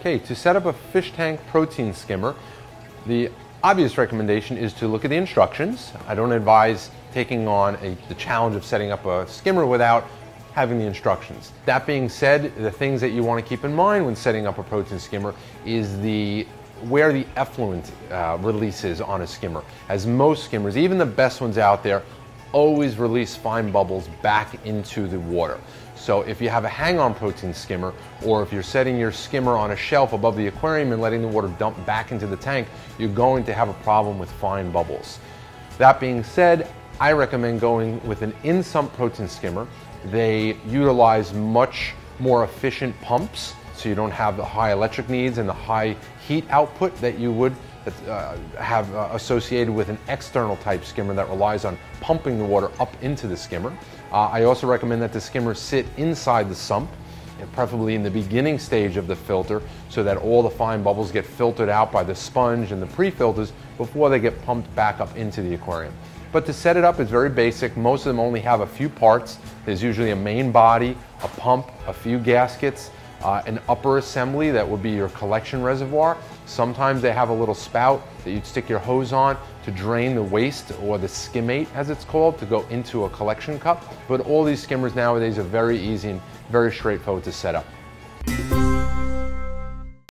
Okay, to set up a fish tank protein skimmer, the obvious recommendation is to look at the instructions. I don't advise taking on the challenge of setting up a skimmer without having the instructions. That being said, the things that you want to keep in mind when setting up a protein skimmer is where the effluent releases on a skimmer. As most skimmers, even the best ones out there, always release fine bubbles back into the water. So if you have a hang-on protein skimmer, or if you're setting your skimmer on a shelf above the aquarium and letting the water dump back into the tank, you're going to have a problem with fine bubbles. That being said, I recommend going with an in-sump protein skimmer. They utilize much more efficient pumps, so you don't have the high electric needs and the high heat output that you would have associated with an external type skimmer that relies on pumping the water up into the skimmer. I also recommend that the skimmers sit inside the sump, and preferably in the beginning stage of the filter, so that all the fine bubbles get filtered out by the sponge and the pre-filters before they get pumped back up into the aquarium. But to set it up is very basic. Most of them only have a few parts. There's usually a main body, a pump, a few gaskets, an upper assembly that would be your collection reservoir. Sometimes they have a little spout that you'd stick your hose on to drain the waste, or the skimmate as it's called, to go into a collection cup. But all these skimmers nowadays are very easy and very straightforward to set up.